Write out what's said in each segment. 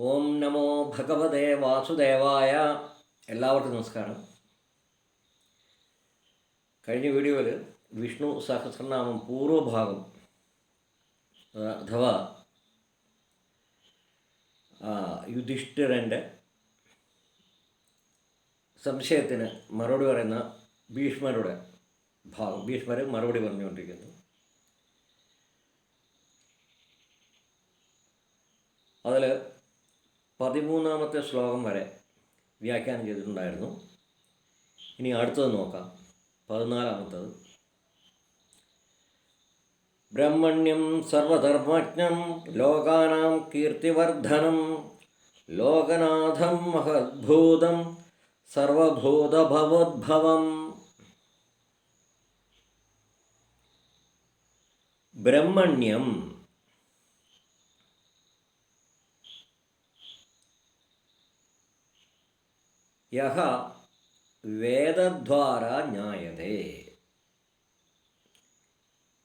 ഓം നമോ ഭഗവതേ വാസുദേവായ. എല്ലാവർക്കും നമസ്കാരം. കഴിഞ്ഞ വീഡിയോയിൽ വിഷ്ണു സഹസ്രനാമം പൂർവഭാഗം അഥവാ യുധിഷ്ഠിരൻ്റെ സംശയത്തിന് മറുപടി പറയുന്ന ഭീഷ്മരുടെ ഭാഗം, ഭീഷ്മർ മറുപടി പറഞ്ഞുകൊണ്ടിരിക്കുന്നു. അതിൽ 13-ാമത്തെ ശ്ലോകം വരെ വ്യാഖ്യാനം ചെയ്തിട്ടുണ്ടായിരുന്നു. ഇനി അടുത്തത് നോക്കാം. 14-ാമത്തത്. ബ്രഹ്മണ്യം സർവധർമ്മജ്ഞം ലോകാനാം കീർത്തിവർദ്ധനം ലോകനാഥം മഹദ്ഭൂതം സർവഭൂതഭവോദ്ഭവം. ബ്രഹ്മണ്യം യഹ വേദദ്വാര ജ്ഞായതേ,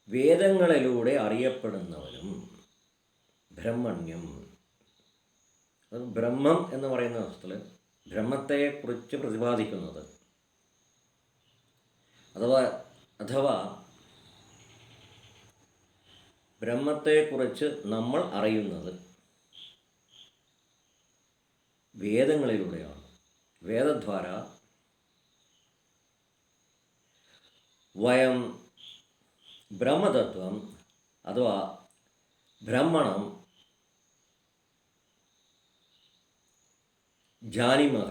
വേദങ്ങളിലൂടെ അറിയപ്പെടുന്നവനും ബ്രഹ്മണ്യം. അത് ബ്രഹ്മം എന്ന് പറയുന്ന വസ്തുത്തിൽ ബ്രഹ്മത്തെക്കുറിച്ച് പ്രതിപാദിക്കുന്നത് അഥവാ ബ്രഹ്മത്തെക്കുറിച്ച് നമ്മൾ അറിയുന്നത് വേദങ്ങളിലൂടെയാണ്. വേദദ്വാര വയം ബ്രഹ്മതത്വം അഥവാ ബ്രഹ്മണം ജാനിമഹ,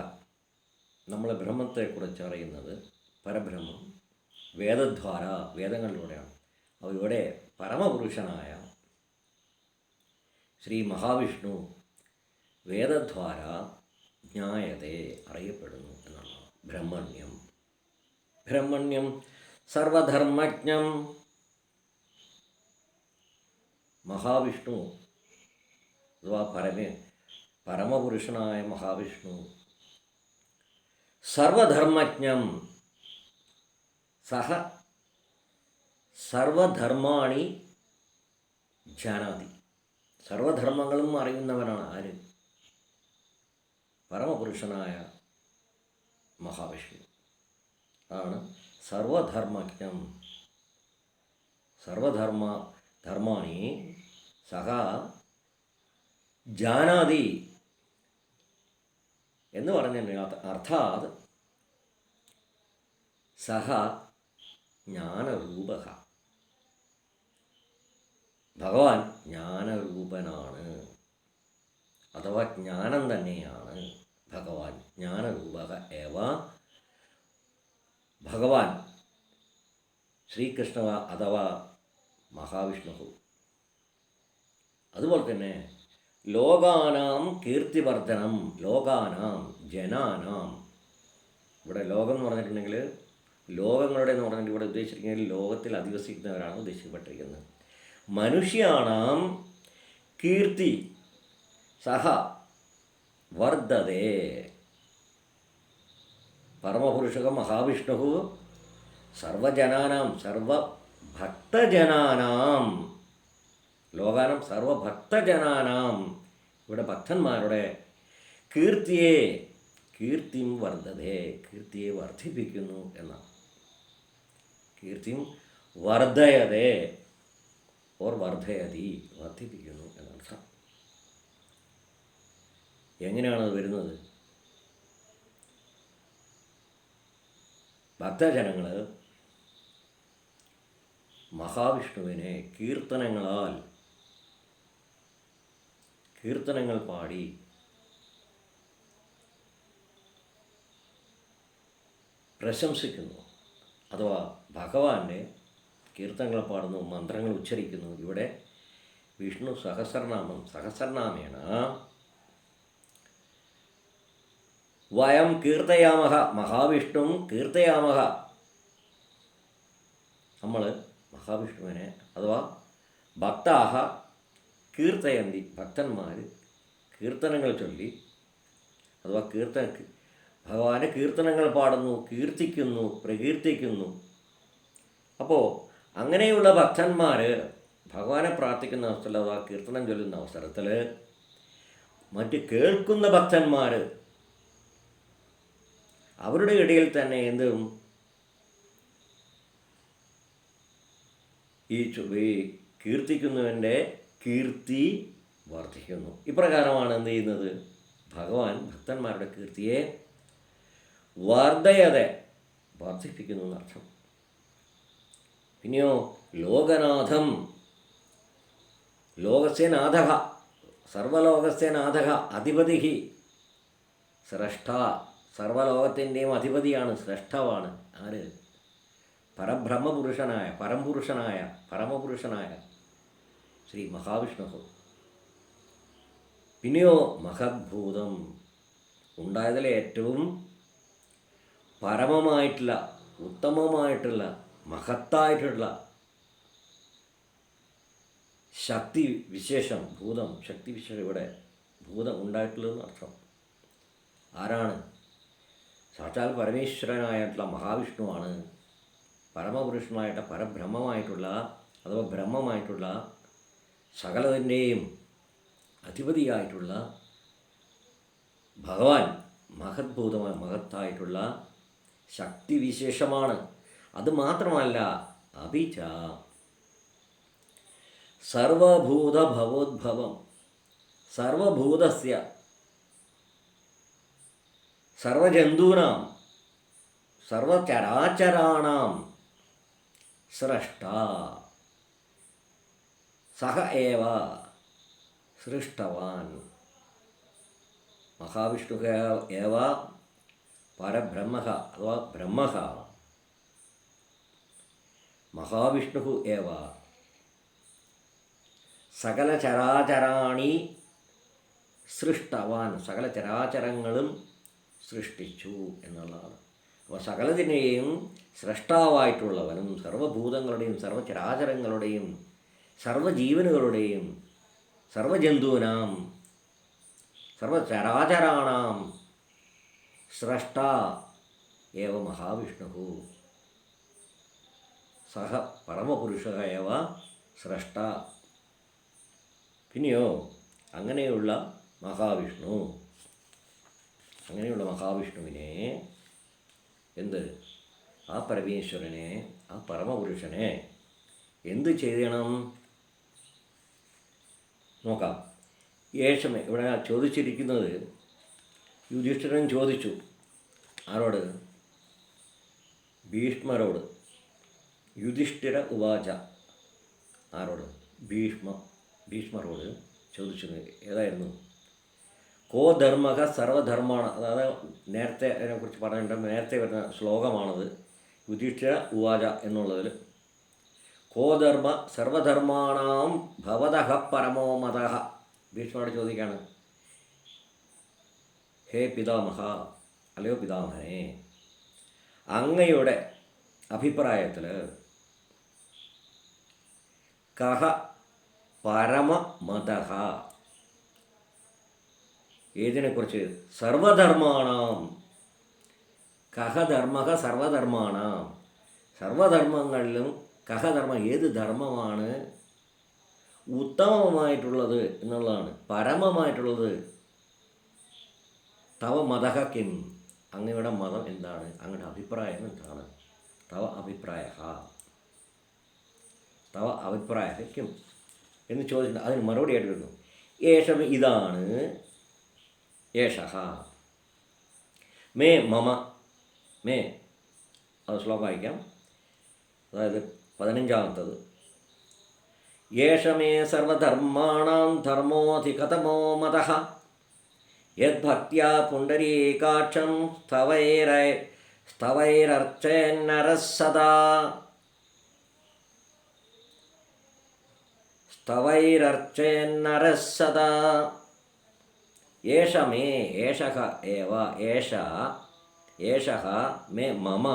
നമ്മൾ ബ്രഹ്മത്തെക്കുറിച്ച് അറിയുന്നത് പരബ്രഹ്മം വേദദ്വാര, വേദങ്ങളിലൂടെയാണ്. അപ്പോൾ ഇവിടെ പരമപുരുഷനായ ശ്രീ മഹാവിഷ്ണു വേദദ്വാര ജ്ഞായതേ, അറിയപ്പെടുന്നു എന്നാണ്. ബ്രഹ്മണ്യം സർവധർമ്മജ്ഞം. മഹാവിഷ്ണു അഥവാ പരമപുരുഷനായ മഹാവിഷ്ണു സർവധർമ്മജ്ഞം, സഹ സർവധർമാണി ജാനാതി, സർവധർമ്മങ്ങളും അറിയുന്നവനാണ്. ആര്? പരമപുരുഷനായ മഹാവിഷ്ണു ആണ് സർവധർമ്മജ്ഞം. ധർമാണി സഹ ജാനാതി എന്ന് പറഞ്ഞ അർത്ഥാത് സഹ ജ്ഞാനരൂപ, ഭഗവാൻ ജ്ഞാനരൂപനാണ്. അഥവാ ജ്ഞാനം തന്നെയാണ് ഭഗവാൻ. ജ്ഞാനരൂപ ഏവ ഭഗവാൻ ശ്രീകൃഷ്ണ അഥവാ മഹാവിഷ്ണു. അതുപോലെ തന്നെ ലോകാനാം കീർത്തിവർദ്ധനം, ലോകാനാം ജനാനാം. ഇവിടെ ലോകം എന്ന് പറഞ്ഞിട്ടുണ്ടെങ്കിൽ ലോകങ്ങളുടെ എന്ന് പറഞ്ഞിട്ട് ഇവിടെ ഉദ്ദേശിച്ചിരിക്കുന്നത് ലോകത്തിൽ അധിവസിക്കുന്നവരാണ് ഉദ്ദേശിക്കപ്പെട്ടിരിക്കുന്നത്. മനുഷ്യാണാം കീർത്തി സഹ വർദ്ധതേ. പരമപുരുഷ മഹാവിഷ്ണു സർവജനാനാം സർവഭക്തജനാനാം, ലോകാനാം സർവഭക്തജനാനാം, ഇവിടെ ഭക്തന്മാരുടെ കീർത്തിം വർദ്ധതേ, കീർത്തിയെ വർദ്ധിപ്പിക്കുന്നു എന്നാണ്. കീർത്തിം വർദ്ധയതേ ഓർ വർദ്ധയതി, വർദ്ധിപ്പിക്കുന്നു എന്നർത്ഥം. എങ്ങനെയാണത് വരുന്നത്? ഭക്തജനങ്ങൾ മഹാവിഷ്ണുവിനെ കീർത്തനങ്ങൾ പാടി പ്രശംസിക്കുന്നു. അഥവാ ഭഗവാന്റെ കീർത്തനങ്ങൾ പാടുന്നു, മന്ത്രങ്ങൾ ഉച്ചരിക്കുന്നു. ഇവിടെ വിഷ്ണു സഹസ്രനാമേണ വയം കീർത്തയാമഹ, മഹാവിഷ്ണും കീർത്തയാമഹ. നമ്മൾ മഹാവിഷ്ണുവിനെ അഥവാ ഭക്താഹ കീർത്തയന്തി, ഭക്തന്മാർ കീർത്തനങ്ങൾ ചൊല്ലി അഥവാ ഭഗവാന്റെ കീർത്തനങ്ങൾ പാടുന്നു, കീർത്തിക്കുന്നു, പ്രകീർത്തിക്കുന്നു. അപ്പോൾ അങ്ങനെയുള്ള ഭക്തന്മാർ ഭഗവാനെ പ്രാർത്ഥിക്കുന്ന അവസ്ഥയിൽ അഥവാ കീർത്തനം ചൊല്ലുന്ന അവസരത്തിൽ മറ്റ് കേൾക്കുന്ന ഭക്തന്മാർ അവരുടെ ഇടയിൽ തന്നെ എന്തും ഈ കീർത്തിക്കുന്നവൻ്റെ കീർത്തി വർദ്ധിക്കുന്നു. ഇപ്രകാരമാണ് എന്ത് ചെയ്യുന്നത്? ഭഗവാൻ ഭക്തന്മാരുടെ കീർത്തിയെ വർദ്ധിപ്പിക്കുന്നു എന്നർത്ഥം. പിന്നെയോ ലോകനാഥം, ലോകസ്യ നാഥഃ, സർവലോകസ്യ നാഥഃ, അധിപതി സ്രഷ്ട, സർവലോകത്തിൻ്റെയും അധിപതിയാണ്, ശ്രേഷ്ഠവാണ്. ആര്? പരമപുരുഷനായ ശ്രീ മഹാവിഷ്ണു. പിന്നെയോ മഹദ്ഭൂതം, ഉണ്ടായതിലെ ഏറ്റവും പരമമായിട്ടുള്ള, ഉത്തമമായിട്ടുള്ള, മഹത്തായിട്ടുള്ള ശക്തി വിശേഷം. ഭൂതം, ശക്തി വിശേഷം. ഇവിടെ ഭൂതം ഉണ്ടായിട്ടുള്ളതെന്ന് അർത്ഥം. ആരാണ്? സാക്ഷാൽ പരമേശ്വരനായിട്ടുള്ള മഹാവിഷ്ണുവാണ്. പരമപുരുഷനായിട്ട് പരബ്രഹ്മമായിട്ടുള്ള അഥവാ ബ്രഹ്മമായിട്ടുള്ള സകലതിൻ്റെയും അധിപതിയായിട്ടുള്ള ഭഗവാൻ മഹദ്ഭൂതമായ മഹത്തായിട്ടുള്ള ശക്തിവിശേഷമാണ്. അതുമാത്രമല്ല, അഭിച സർവഭൂതഭവോദ്ഭവം, സർവഭൂതസ്യ സർവജന്തൂനാം സർവചരാചരാണാം സ്രഷ്ട സഹ ഏവ സൃഷ്ടവാൻ. മഹാവിഷ്ണു ഏവ പരബ്രഹ്മ അഥവാ ബ്രഹ്മ, മഹാവിഷ്ണു ഏവ സകല ചരാചരാണി സൃഷ്ടവാൻ, സകല ചരാചരങ്ങളും സൃഷ്ടിച്ചു എന്നുള്ളതാണ്. അപ്പോൾ സകലതിനെയും സ്രഷ്ടാവായിട്ടുള്ളവനും സർവഭൂതങ്ങളുടെയും സർവചരാചരങ്ങളുടെയും സർവജീവനുകളുടെയും സർവജന്തൂനാം സർവചരാചരാണാം സ്രഷ്ട ഏവ മഹാവിഷ്ണു, സഹ പരമപുരുഷ ഏവ സ്രഷ്ട. പിന്നെയോ അങ്ങനെയുള്ള മഹാവിഷ്ണുവിനെ എന്ത്? ആ പരമേശ്വരനെ, ആ പരമപുരുഷനെ എന്ത് ചെയ്യണം നോക്കാം. യേശമേ, ഇവിടെ ചോദിച്ചിരിക്കുന്നത് യുധിഷ്ഠിരൻ ചോദിച്ചു. ആരോട്? ഭീഷ്മരോട്. യുധിഷ്ഠിര ഉവാച. ആരോട്? ഭീഷ്മരോട് ചോദിച്ചു. ഏതായിരുന്നു? കോ ധർമ്മക സർവധർമാണ്. അതായത് നേരത്തെ അതിനെക്കുറിച്ച് പറഞ്ഞിട്ടുണ്ട്. നേരത്തെ വരുന്ന ശ്ലോകമാണത്. യുധിഷ്ഠിര ഉവാച എന്നുള്ളതിൽ കോ ധർമ്മ സർവധർമാണാം ഭവതഃ പരമോ മതഃ. ഭീഷ്മരോട് ചോദിക്കുകയാണ്, ഹേ പിതാമഹ, അല്ലയോ പിതാമഹനെ, അങ്ങയുടെ അഭിപ്രായത്തിൽ കഹ പരമമതഃ, ഏതിനെക്കുറിച്ച്? സർവധർമാണാം. കഹ ധർമ്മ സർവധർമാണാം, സർവധർമ്മങ്ങളിലും കഹധർമ്മം, ഏത് ധർമ്മമാണ് ഉത്തമമായിട്ടുള്ളത് എന്നുള്ളതാണ്, പരമമായിട്ടുള്ളത്. തവ മതഃ കിം, അങ്ങയുടെ മതം എന്താണ്? അങ്ങയുടെ അഭിപ്രായം എന്താണ്? തവ അഭിപ്രായ കിം എന്ന് ചോദിച്ചിട്ടുണ്ട്. അതിന് മറുപടിയായിട്ട് വരുന്നു, ഏഷം, ഇതാണ്, ഏഷഃ മേ മമ, മേ, അത് ശ്ലോകം വായിക്കാം. അതായത് 15-ാമത്തത്. യേഷമേ സർവധർമാണാം ധർമ്മോധികതമോ മതഃ യദ്ഭക്ത്യാ പുണ്ടരീകാക്ഷം സ്തവൈരർച്ചേന്നരഃ സദാ. ഏഷമേ, ഏഷഃ ഏവ, ഏഷഃ മേ മമ,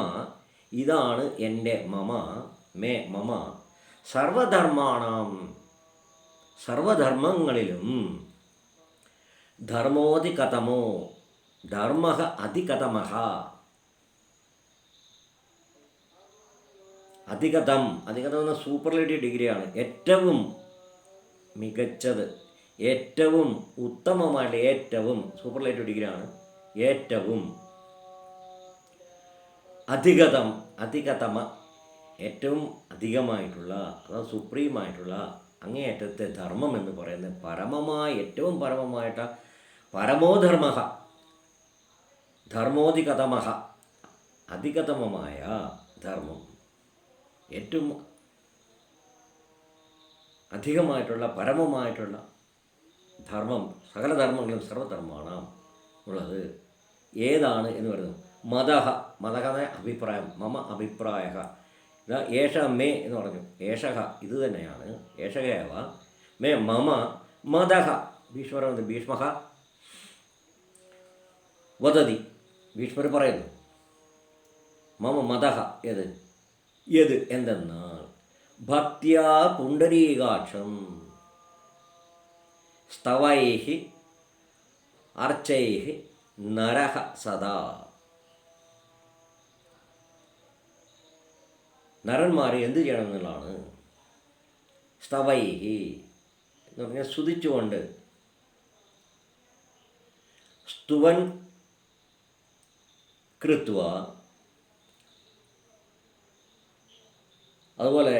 ഇതാണ് എൻ്റെ, മമ മേ മമ, സർവധർമാണാം, സർവധർമ്മങ്ങളിലും, ധർമ്മോധികതമോ, ധർമ്മഃ അധികതമഃ, അധികതം എന്ന സൂപ്പർലേറ്റീവ് ഡിഗ്രിയാണ്, ഏറ്റവും മികച്ചത്, ഏറ്റവും ഉത്തമമായിട്ട്, ഏറ്റവും സൂപ്പർലേറ്റീവ് ഡിഗ്രിയാണ്, ഏറ്റവും അധികതമ, ഏറ്റവും അധികമായിട്ടുള്ള, അതായത് സുപ്രീമായിട്ടുള്ള അങ്ങേയറ്റത്തെ ധർമ്മം എന്ന് പറയുന്നത് പരമമായ, ഏറ്റവും പരമമായിട്ട് പരമോധർമ്മ, ധർമ്മോധികതമ, അധികതമമായ ധർമ്മം, ഏറ്റവും അധികമായിട്ടുള്ള പരമമായിട്ടുള്ള ധർമ്മം, സകല ധർമ്മങ്ങളും സർവധർമ്മമാണ് ഉള്ളത് ഏതാണ് എന്ന് പറയുന്നത് മതഹ അഭിപ്രായം, മമ അഭിപ്രായ, ഇതാ ഏഷ മേ എന്ന് പറഞ്ഞു, ഏഷഹ ഇത് തന്നെയാണ്, ഏഷകേവ മേ മമ മതഹ, ഭീഷ്മ വദതി, ഭീഷ്മർ പറയുന്നു മമ മതഹ ഏത് എന്തെന്നാൽ ഭക്ത്യാ പുണ്ടരീകാക്ഷം സ്തവൈഹി അർച്ചൈഹി നരഹ സദാ. നരന്മാർ എന്ത് ചെയ്യണം എന്നുള്ളതാണ്. സ്തവൈഹി എന്ന് പറഞ്ഞാൽ സ്തുതിച്ചുകൊണ്ട്, സ്തുവൻ കൃത്വ, അതുപോലെ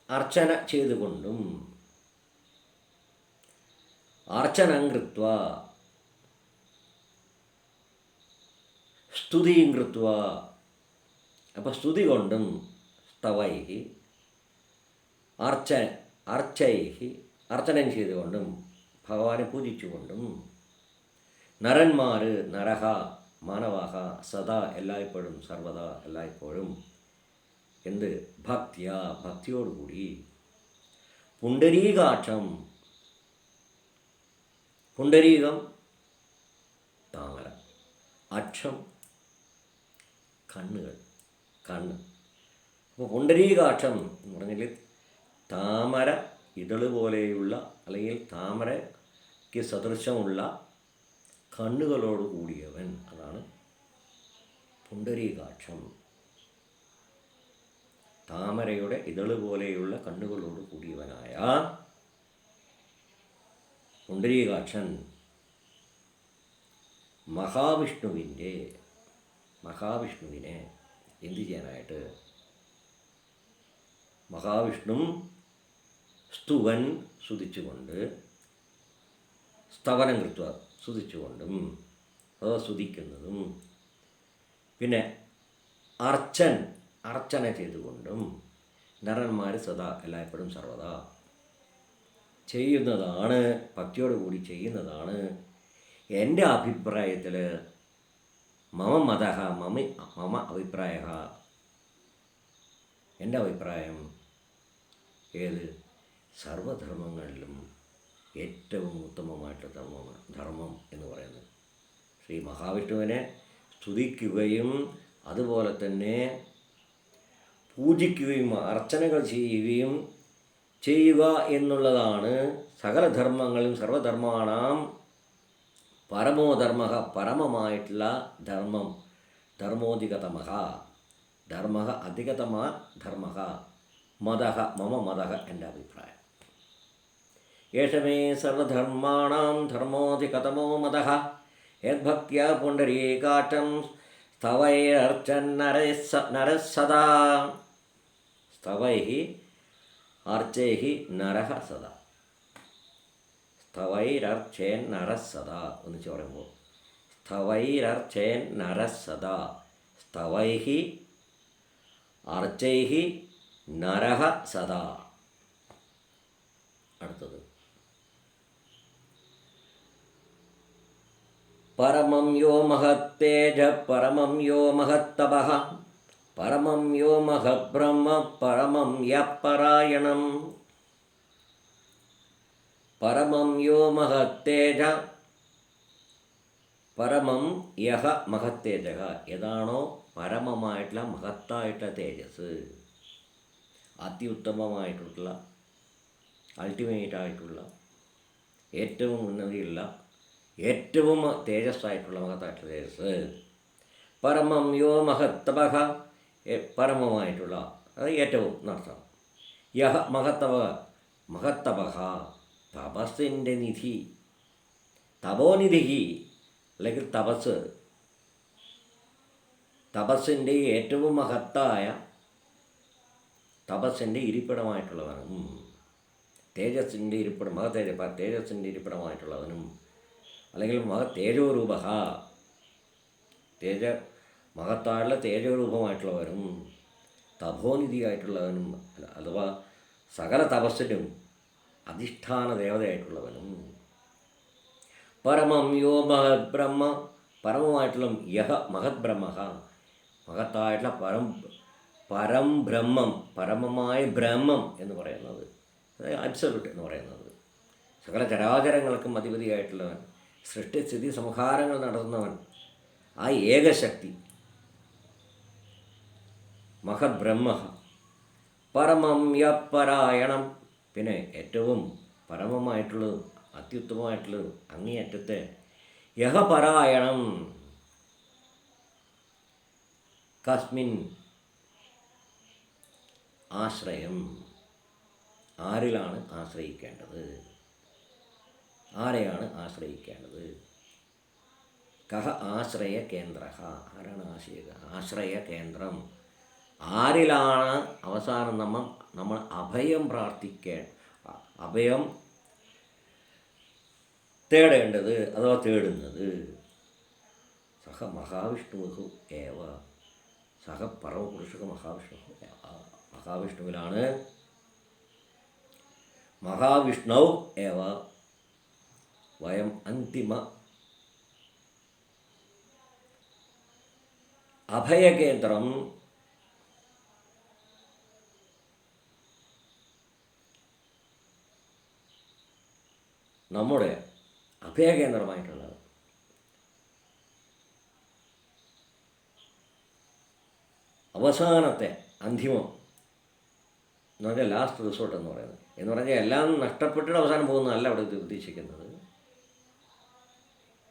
അർച്ചന ചെയ്തുകൊണ്ടും, അർച്ചനം കൃത്വ സ്തുതിയും കൃത്വ, അപ്പോൾ സ്തുതി കൊണ്ടും, സ്തവൈഹി അർച്ചൈഹി അർച്ചനം ചെയ്തുകൊണ്ടും, ഭഗവാനെ പൂജിച്ചുകൊണ്ടും, നരന്മാർ, നരഹ മാനവാഹ, സദാ എല്ലായ്പ്പോഴും, സർവദാ എല്ലായ്പ്പോഴും, എന്ത് ഭക്തിയോടുകൂടി, പുണ്ടരീകാക്ഷം, പുണ്ടരീകം താമര, അക്ഷം കണ്ണ്. അപ്പോൾ പുണ്ടരീകാക്ഷം എന്ന് പറഞ്ഞാൽ താമര ഇതള് പോലെയുള്ള, അല്ലെങ്കിൽ താമരയ്ക്ക് സദൃശമുള്ള കണ്ണുകളോട് കൂടിയവൻ, അതാണ് പുണ്ടരീകാക്ഷം. താമരയുടെ ഇതള് പോലെയുള്ള കണ്ണുകളോട് കൂടിയവനായ പുണ്ടരീകാക്ഷൻ മഹാവിഷ്ണുവിനെ എന്ത് ചെയ്യാനായിട്ട്, മഹാവിഷ്ണു സ്തുവൻ സ്തുതിച്ചുകൊണ്ട്, സ്തവനം കൃത്വ സ്തുതിച്ചുകൊണ്ടും, അതോ സ്തുതിക്കുന്നതും, പിന്നെ അർച്ചന ചെയ്തുകൊണ്ടും, നരന്മാർ സദാ എല്ലായ്പ്പോഴും സർവദാ ചെയ്യുന്നതാണ്, ഭക്തിയോടുകൂടി ചെയ്യുന്നതാണ്. എൻ്റെ അഭിപ്രായത്തിൽ മമ അഭിപ്രായ, എൻ്റെ അഭിപ്രായം ഏത്, സർവധർമ്മങ്ങളിലും ഏറ്റവും ഉത്തമമായിട്ടുള്ള ധർമ്മം എന്ന് പറയുന്നത് ശ്രീ മഹാവിഷ്ണുവിനെ സ്തുതിക്കുകയും അതുപോലെ തന്നെ പൂജിക്കുകയും അർച്ചനകൾ ചെയ്യുക എന്നുള്ളതാണ് സകല ധർമ്മങ്ങളും സർവധർമാണാം പരമോധർമ്മ, പരമമായിട്ടുള്ള ധർമ്മം, ധർമ്മോധികതമ, ധർമ്മ അധികതമ ധർമ്മ, മമ മതഃ എൻ്റെ അഭിപ്രായം. യേശമേ സർവധർമാണാം ധർമ്മോധികതമോ മതഃ യദ്ഭക്ത്യാ പുണ്ടരീകാക്ഷം സ്തവൈരർച്ചന്നരഃ സദാ. സ്തവൈഹി അർച്ചൈഹി നരഃ സദാ. സ്ഥവൈരർച്ചേൻ നരസദാ ഒന്നിച്ച് പറയുമ്പോൾ സ്ഥവൈരർച്ചേൻ നരസദാ, സ്ഥവൈഹി അർച്ചൈഹി നരഹ സദാ. അടുത്തത് പരമം യോ മഹത്തേജ പരമം യോ മഹത്തപഃ പരമം യോ മഹബ്രഹ്മ പരമം യപരായണം. പരമം യോ മഹത്തേജ, പരമം യഹ മഹത്തേജ, ഏതാണോ പരമമായിട്ടുള്ള മഹത്തായിട്ടുള്ള തേജസ്, അത്യുത്തമമായിട്ടുള്ള അൾട്ടിമേറ്റായിട്ടുള്ള ഏറ്റവും ഉന്നതിയുള്ള ഏറ്റവും തേജസ്സായിട്ടുള്ള മഹത്തായിട്ടുള്ള തേജസ്. പരമം യോ മഹത്തപഃ, പരമമായിട്ടുള്ള, അത് ഏറ്റവും നടത്തണം. യഹ മഹത്തപഹ തപസ്സിൻ്റെ നിധി, തപോനിധി അല്ലെങ്കിൽ തപസ്സിൻ്റെ ഏറ്റവും മഹത്തായ തപസ്സിൻ്റെ ഇരിപ്പിടമായിട്ടുള്ളവനും, തേജസ്സിൻ്റെ ഇരിപ്പിടം തേജസ്സിൻ്റെ ഇരിപ്പിടമായിട്ടുള്ളവനും, അല്ലെങ്കിൽ തേജോരൂപ മഹത്തായുള്ള തേജോരൂപമായിട്ടുള്ളവനും തപോനിധിയായിട്ടുള്ളവനും, അഥവാ സകല തപസ്സിനും അധിഷ്ഠാന ദേവതയായിട്ടുള്ളവനും, പരമം യോ മഹത് ബ്രഹ്മ പരമമായിട്ടുള്ള യഹ മഹത് ബ്രഹ്മ മഹത്തായിട്ടുള്ള പരംബ്രഹ്മം, പരമമായ ബ്രഹ്മം എന്ന് പറയുന്നത്, അതായത് അബ്സല്യൂട്ട് എന്ന് പറയുന്നത്, സകല ചരാചരങ്ങൾക്കും അധിപതിയായിട്ടുള്ളവൻ, സൃഷ്ടിസ്ഥിതി സംഹാരങ്ങൾ നടത്തുന്നവൻ, ആ ഏകശക്തി മഹത് ബ്രഹ്മ, പരമം യപരായണം, പിന്നെ ഏറ്റവും പരമമായിട്ടുള്ളതും അത്യുത്തമമായിട്ടുള്ളതും അങ്ങേയറ്റത്തെ യഹപരായണം, കസ്മിൻ ആശ്രയം, ആരിലാണ് ആശ്രയിക്കേണ്ടത്, ആരെയാണ് ആശ്രയിക്കേണ്ടത്, കഹ ആശ്രയ കേന്ദ്ര, ആരാണ് ആശ്രയ കേന്ദ്രം, ആരിലാണ് അവസാനം നമ്മൾ അഭയം അഭയം തേടേണ്ടത് അഥവാ തേടുന്നത്. സഹ മഹാവിഷ്ണു ഏവ, സഹ പരമപുരുഷ മഹാവിഷ്ണുവിലാണ്, മഹാവിഷ്ണു ഏവ വയം അന്തിമ അഭയകേന്ദ്രം നമ്മുടെ അഭയകേന്ദ്രമായിട്ടുള്ളത്. അവസാനത്തെ അന്തിമം എന്ന് പറഞ്ഞാൽ ലാസ്റ്റ് റിസോർട്ട് എന്ന് പറഞ്ഞാൽ എല്ലാം നഷ്ടപ്പെട്ടിട്ട് അവസാനം പോകുന്നതല്ല അവിടെ ഉദ്ദേശിക്കുന്നത്.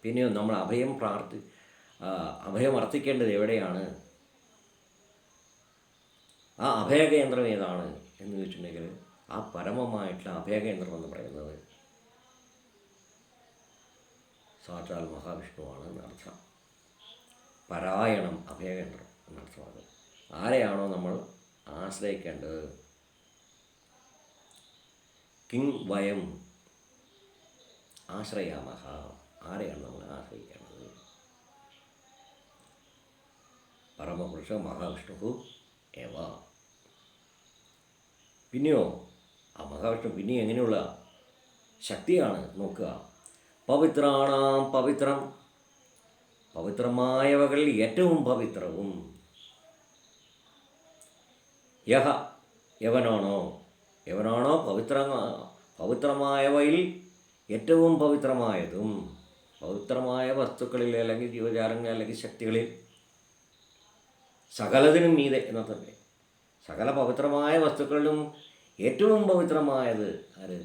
പിന്നെയോ നമ്മൾ അഭയം അർത്ഥിക്കേണ്ടത് എവിടെയാണ്, ആ അഭയകേന്ദ്രം ഏതാണ് എന്ന് ചോദിച്ചിട്ടുണ്ടെങ്കിൽ ആ പരമമായിട്ടുള്ള അഭയകേന്ദ്രം എന്ന് പറയുന്നത് സാക്ഷാൽ മഹാവിഷ്ണുവാണ് എന്നർത്ഥം. പരായണം അഭയകേന്ദ്രം എന്നർത്ഥമാണ്. ആരെയാണോ നമ്മൾ ആശ്രയിക്കേണ്ടത്, കിം വയം ആശ്രയാമഹ, ആരെയാണ് നമ്മൾ ആശ്രയിക്കേണ്ടത്, പരമപുരുഷ മഹാവിഷ്ണു ഏവ. പിന്നെയോ ആ മഹാവിഷ്ണു പിന്നെ എങ്ങനെയുള്ള ശക്തിയാണ് നോക്കുക. പവിത്രാണാം പവിത്രം, പവിത്രമായവകളിൽ ഏറ്റവും പവിത്രവും, യവനാണോ പവിത്രമായവയിൽ ഏറ്റവും പവിത്രമായതും, പവിത്രമായ വസ്തുക്കളിൽ അല്ലെങ്കിൽ ജീവജാലങ്ങളിൽ അല്ലെങ്കിൽ ശക്തികളിൽ സകലതിനും മീതെ എന്നർത്ഥമേ. സകല പവിത്രമായ വസ്തുക്കളിലും ഏറ്റവും പവിത്രമായത് ആര്?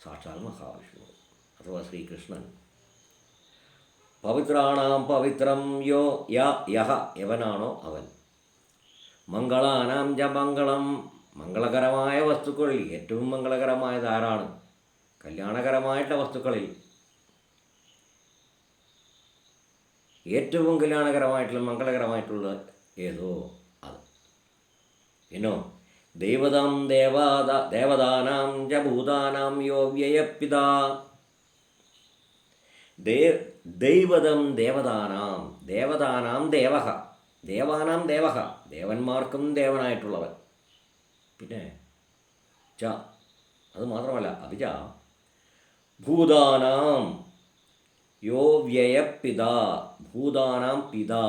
സാക്ഷാൽ മഹാവിഷ്ണു അഥവാ ശ്രീകൃഷ്ണൻ. പവിത്രാണാം പവിത്രം യവനാണോ അവൻ. മംഗളാനാം ച മംഗളം, മംഗളകരമായ വസ്തുക്കളിൽ ഏറ്റവും മംഗളകരമായത് ആരാണ്? കല്യാണകരമായിട്ടുള്ള വസ്തുക്കളിൽ ഏറ്റവും കല്യാണകരമായിട്ടുള്ള മംഗളകരമായിട്ടുള്ള ഏതോ അത്. പിന്നോ ദേവതാനാം ച ഭൂതാനാം യോ വ്യയപിതാ. ദേവതാനാം ദേവഃ, ദേവന്മാർക്കും ദേവനായിട്ടുള്ളവൻ. പിന്നെ അത് മാത്രമല്ല, അഭിജ ഭൂതാനാം യോ വ്യയപിതാ, ഭൂതാനാം പിതാ,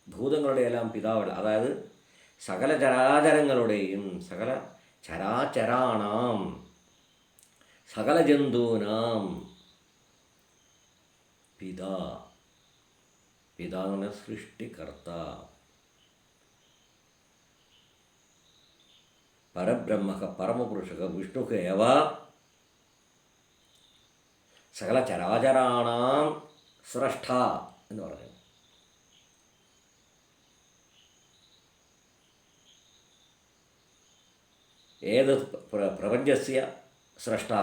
ഭൂതങ്ങളുടെ എല്ലാം പിതാവ്, അതായത് സകല ചരാചരങ്ങളുടെയും, സകല ചരാചരാണാം, സകല ജന്തൂനാം പിതാ. പിതാ എന്ന് പറഞ്ഞാൽ സൃഷ്ടികർത്ത, പരബ്രഹ്മ പരമപുരുഷ വിഷ്ണു ഏവ സകല ചരാചരാണാം സ്രഷ്ട എന്ന് പറഞ്ഞു. ഏതത് പ്രപഞ്ചസ്യ സ്രഷ്ടാ,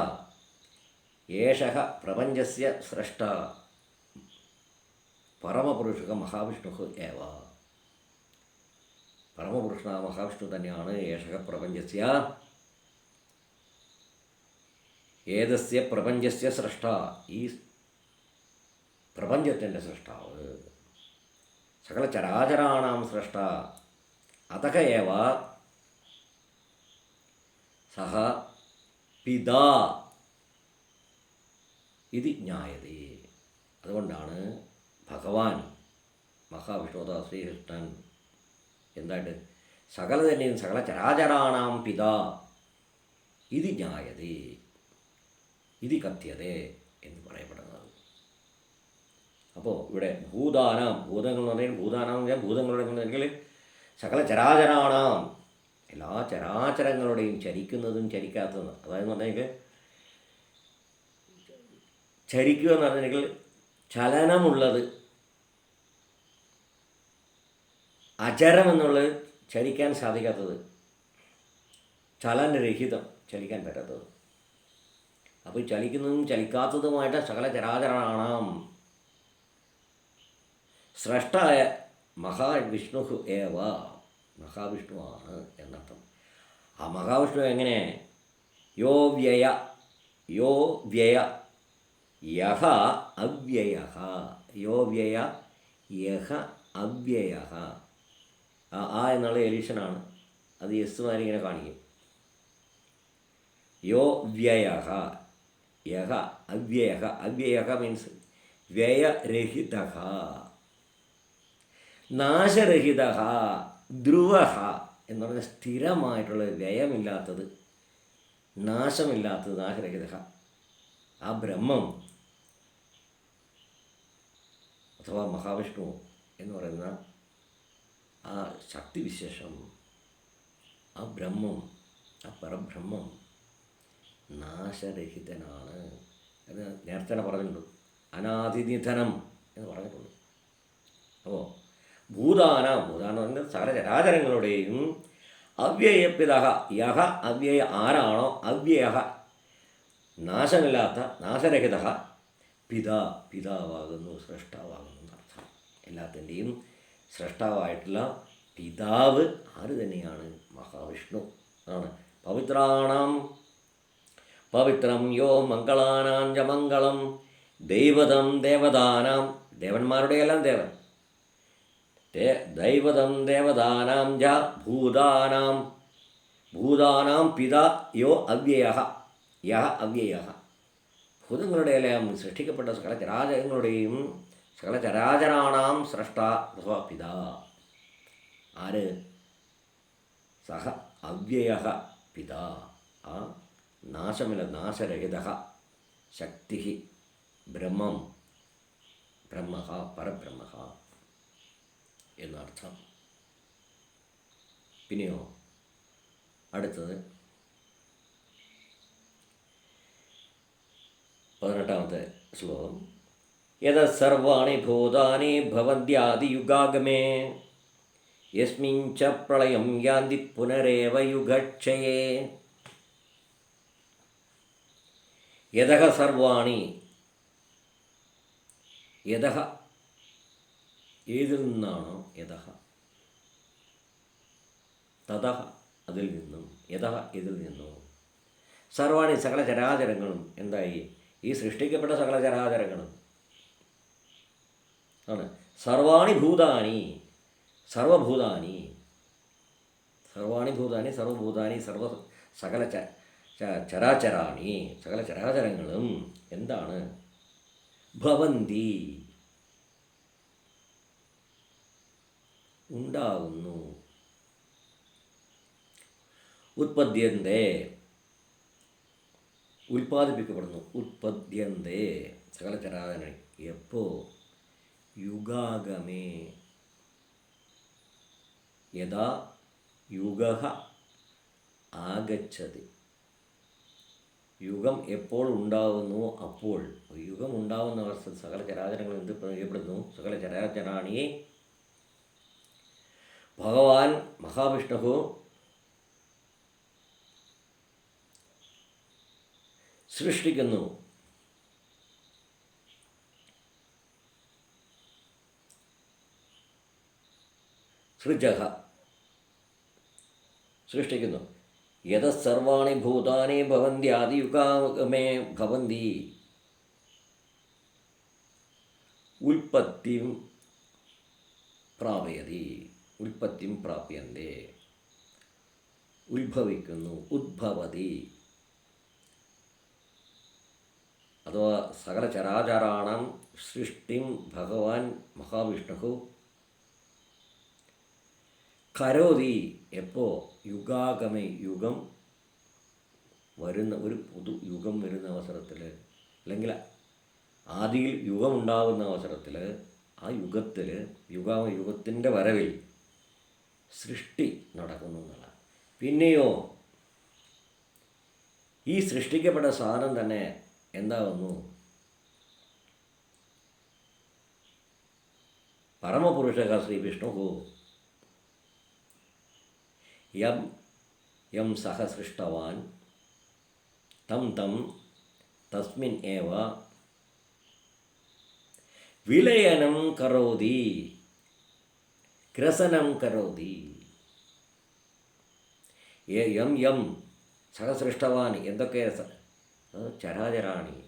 ഏഷഃ പ്രപഞ്ചസ്യ സ്രഷ്ടാ പരമപുരുഷः മഹാവിഷ്ണുഃ ഏവ. പരമപുരുഷനായ മഹാവിഷ്ണു തന്നെയാണ് ഏഷഃ പ്രപഞ്ചസ്യ, ഏതസ്യ പ്രപഞ്ചസ്യ സ്രഷ്ട, ഈ പ്രപഞ്ചത്തിൻ്റെ സൃഷ്ടാവ്, സകല ചരാചരാണാം സ്രഷ്ട, അതഃ ഏവ സഹ പിതാ ഇത് ജ്ഞായതേ. അതുകൊണ്ടാണ് ഭഗവാൻ മഹാവിഷ്ണു അഥവാ ശ്രീകൃഷ്ണൻ എന്തായിട്ട് സകല തന്നെയും സകല ചരാചരാണാം പിതാ ഇത് ജ്ഞായതേ, ഇത് കഥ്യതേ എന്ന് പറയപ്പെടുന്നത്. അപ്പോൾ ഇവിടെ ഭൂതാനാം, ഭൂതങ്ങൾ എന്ന് പറഞ്ഞാൽ ഭൂതാനാം എന്ന് പറഞ്ഞാൽ ഭൂതങ്ങളുടെ എന്നുണ്ടെങ്കിൽ സകല ചരാചരാണാം, എല്ലാ ചരാചരങ്ങളുടെയും ചരിക്കുന്നതും ചരിക്കാത്തതും. അതായത് പറഞ്ഞെങ്കിൽ ചരിക്കുക എന്ന് പറഞ്ഞെങ്കിൽ ചലനമുള്ളത്, അചരം എന്നുള്ളത് ചലിക്കാൻ സാധിക്കാത്തത്, ചലനരഹിതം ചലിക്കാൻ പറ്റാത്തത്. അപ്പോൾ ചലിക്കുന്നതും ചലിക്കാത്തതുമായിട്ട് സകല ചരാചരാണാം സ്രഷ്ടായ മഹാവിഷ്ണു ഏവ, മഹാവിഷ്ണുവാണ് എന്നർത്ഥം. ആ മഹാവിഷ്ണു എങ്ങനെ? യോ വ്യയ, യോ വ്യയ യഹ അവ്യയ, യോ വ്യയ യഹ അവ്യയ. ആ എന്നുള്ള എലീഷനാണ്, അത് യെസ്സുമാരി ഇങ്ങനെ കാണിക്കും. യോ വ്യയ യഹ അവ്യയ, അവ്യയ മീൻസ് വ്യയരഹിത, നാശരഹിത, ധ്രുവ എന്ന് പറഞ്ഞാൽ സ്ഥിരമായിട്ടുള്ള വ്യയമില്ലാത്തത്, നാശമില്ലാത്തത്, നാശരഹിത. ആ ബ്രഹ്മം അഥവാ മഹാവിഷ്ണു എന്ന് പറയുന്ന ആ ശക്തിവിശേഷം, ആ ബ്രഹ്മം, ആ പരബ്രഹ്മം നാശരഹിതനാണ് എന്ന് നേരത്തെ തന്നെ പറഞ്ഞിട്ടുണ്ട്. അനാദിനിധനം എന്ന് പറഞ്ഞിട്ടുണ്ട്. അപ്പോൾ ഭൂതാനാം, ഭൂതാനം എന്ന് സകല ചരാചരങ്ങളുടെയും അവ്യയപിത യഹ, അവ്യയ ആരാണോ, അവ്യയ നാശമില്ലാത്ത, നാശരഹിത, പിതാവാകുന്നു, സൃഷ്ടാവാകുന്നു എന്നർത്ഥം. എല്ലാത്തിൻ്റെയും സൃഷ്ടാവായിട്ടുള്ള പിതാവ് ആര് തന്നെയാണ്? മഹാവിഷ്ണു ആണ്. പവിത്രാണാം പവിത്രം യോ മംഗളാനാം ച മംഗളം, ദൈവതം ദേവതാനാം, ദേവന്മാരുടെ എല്ലാം ദേവൻ, ദൈവതം ദേവതാനാം ച ഭൂതാനാം, ഭൂതാനാം പിതാ യോ അവ്യയ, യഹ അവ്യയ. ഭൂതങ്ങളുടെ എല്ലാം സൃഷ്ടിക്കപ്പെട്ട സകല ചരാചരങ്ങളുടെയും സകല ചരാചരാണാം സ്രഷ്ട അഥവാ പിതാ ആര്? സഹ അവ്യയ പിതാ, ആ നാശമില്ല, നാശരഹിത ശക്തി, ബ്രഹ്മം, ബ്രഹ്മ, പരബ്രഹ്മ എന്നർത്ഥം. പിന്നെയോ അടുത്തത് 18ാമത്തെ ശ്ലോകം. യതസർവാണി ഭൂതാനി ഭവന്ത്യാദിയുഗാഗമേ യസ്മിൻ ച പ്രളയം യാന്തി പുനരേവ യുഗക്ഷയേ. യതഃ സർവാണി, യതഃ ഏതിൽ നിന്നാണോ, യതഃ തതഃ അതിൽ നിന്നും, യതഃ ഇതിൽ നിന്നും, സർവാണി സകല ചരാചരങ്ങളും എന്തായി? ഈ സൃഷ്ടിക്കപ്പെട്ട സകല ചരാചരങ്ങളും ആണ്. സർവാണി ഭൂതാനി, സർവഭൂതാനി, സർവാണി ഭൂതാനി, സർവഭൂതാനി, സകല ചരാചരാണി, സകല ചരാചരങ്ങളും എന്താണ്? ഭവന്തി ഉണ്ടാകുന്നു, ഉത്പദ്യന്തേ ഉൽപ്പാദിപ്പിക്കപ്പെടുന്നു, ഉത്പദ്യന്തേ സകല ചരാചരങ്ങൾ എപ്പോ? യുഗാഗമേ, യഥാ യുഗഃ ആഗച്ഛതി, യുഗം എപ്പോൾ ഉണ്ടാകുന്നു അപ്പോൾ. യുഗം ഉണ്ടാകുന്ന അവസ്ഥ സകല ചരാചരങ്ങൾ എന്ത് പറയപ്പെടുന്നു? സകല ചരാചരാണി ഭഗവാൻ മഹാവിഷ്ണു സൃഷ്ടിക്കുന്നു. സൃജഹ സൃഷ്ടിക്കുന്നു. യതസർവാണി ഭൂതാനി ഭവന്തി ആദിയുഗാമേ ഭവന്തി ഉൽപ്പത്തിം പ്രാപയതി ഉൽപ്പത്തിം പ്രാപ്യന്തേ ഉത്ഭവിക്കുന്നു ഉദ്ഭവതി അഥവാ സകല ചരാചരാണാം സൃഷ്ടിം ഭഗവാൻ മഹാവിഷ്ണു കരോതി എപ്പോൾ യുഗാഗമേ യുഗം വരുന്ന ഒരു പുതു യുഗം വരുന്ന അവസരത്തിൽ അല്ലെങ്കിൽ ആദിയിൽ യുഗമുണ്ടാകുന്ന അവസരത്തിൽ ആ യുഗത്തിൽ യുഗത്തിൻ്റെ വരവിൽ സൃഷ്ടി നടക്കുന്നു എന്നുള്ളതാണ്. പിന്നെയോ ഈ സൃഷ്ടിക്കപ്പെട്ട സാധനം തന്നെ എന്താകുന്നു? പരമപുരുഷ ശ്രീ വിഷ്ണു യം യം സഹ സൃഷ്ടവാൻ തം തം തസ്മിൻ ഏവ വിലയനം കരോതി ഗ്രസനം കരോതി. യം യം സഹ സൃഷ്ടവാൻ എന്തൊക്കെ ചരാചരാണി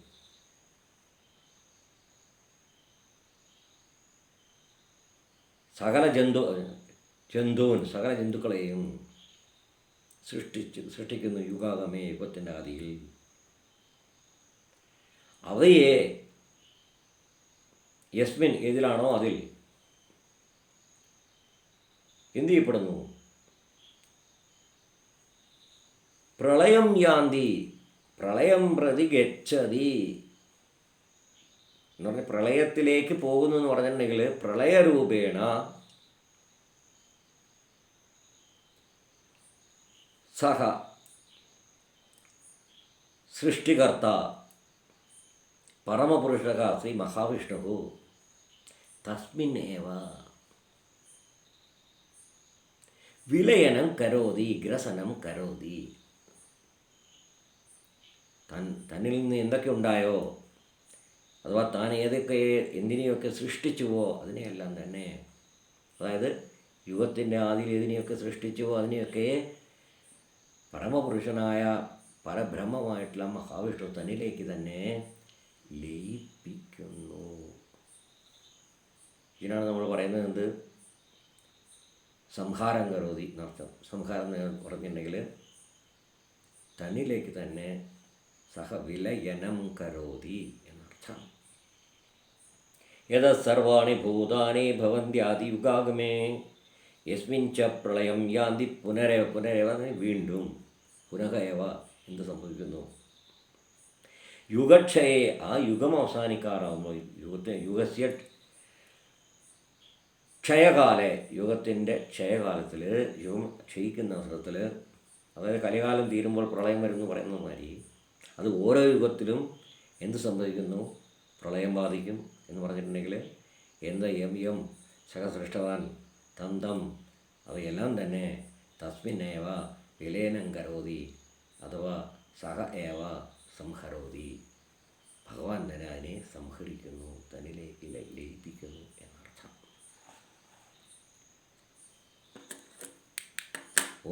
സകല ജന്തുക്കളെയും സൃഷ്ടിക്കുന്നു യുഗാഗമേ യുഗത്തിൻ്റെ ആദിയിൽ. അവയെ യസ്മിൻ ഏതിലാണോ അതിൽ എന്ത് ചെയ്യപ്പെടുന്നു? പ്രളയം യാന്തി പ്രളയം പ്രതി ഗച്ഛതി എന്ന് പറഞ്ഞാൽ പ്രളയത്തിലേക്ക് പോകുന്നു എന്ന് പറഞ്ഞിട്ടുണ്ടെങ്കിൽ പ്രളയരൂപേണ സഹ സൃഷ്ടികർത്ത പരമപുരുഷ ശ്രീ മഹാവിഷ്ണു തസ്മിൻ ഏവ വിലയനം കരോതി ഗ്രസനം കരോതി. തന്നിൽ നിന്ന് എന്തൊക്കെ ഉണ്ടായോ അഥവാ താൻ എന്തിനെയൊക്കെ സൃഷ്ടിച്ചുവോ അതിനെയെല്ലാം തന്നെ, അതായത് യുഗത്തിൻ്റെ ആദിയിൽ ഏതിനെയൊക്കെ സൃഷ്ടിച്ചുവോ അതിനെയൊക്കെ പരമപുരുഷനായ പരബ്രഹ്മമായിട്ടുള്ള മഹാവിഷ്ണു തന്നിലേക്ക് തന്നെ ലയിപ്പിക്കുന്നു. ഇതിനാണ് നമ്മൾ പറയുന്നത് എന്ത്? സംഹാരം കരോതി എന്നർത്ഥം. സംഹാരം എന്ന് പറഞ്ഞിട്ടുണ്ടെങ്കിൽ തന്നിലേക്ക് തന്നെ സഹ വിലയനം കരോതി എന്നർത്ഥം. യതസർവാണി ഭൂതാനി ഭവന്തി ആദിയുഗാഗമേ യസ്മിൻ ച പ്രളയം യാന്തി പുനരേവ വീണ്ടും പുനഃ എന്ത് സംഭവിക്കുന്നു? യുഗക്ഷയെ ആ യുഗം അവസാനിക്കാറാകുമ്പോൾ യുഗസ്യ ക്ഷയകാലെ യുഗത്തിൻ്റെ ക്ഷയകാലത്തിൽ യുഗം ക്ഷയിക്കുന്ന അവസരത്തിൽ, അതായത് കലികാലം തീരുമ്പോൾ പ്രളയം വരുമെന്ന് പറയുന്ന മാതിരി അത് ഓരോ യുഗത്തിലും എന്ത് സംഭവിക്കുന്നു? പ്രളയം ബാധിക്കും എന്ന് പറഞ്ഞിട്ടുണ്ടെങ്കിൽ എന്ത് യം സഹസൃഷ്ടവാൻ തം തം അവയെല്ലാം തന്നെ തസ്മിന്നേവ വിലയനം കരോതി അഥവാ സഹ ഏവ സംഹരോതി. ഭഗവാൻ തന്നെ അതിനെ സംഹരിക്കുന്നു, തന്നിലേക്ക് ലയിപ്പിക്കുന്നു എന്നർത്ഥം.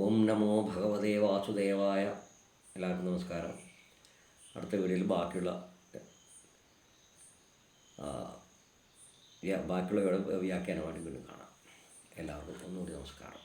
ഓം നമോ ഭഗവതേ വാസുദേവായ. എല്ലാവർക്കും നമസ്കാരം. അടുത്ത വീഡിയോയിൽ ബാക്കിയുള്ള വ്യാഖ്യാനമായിട്ട് വീണ്ടും കാണാം. എല്ലാവർക്കും ഒന്നുകൂടി നമസ്കാരം.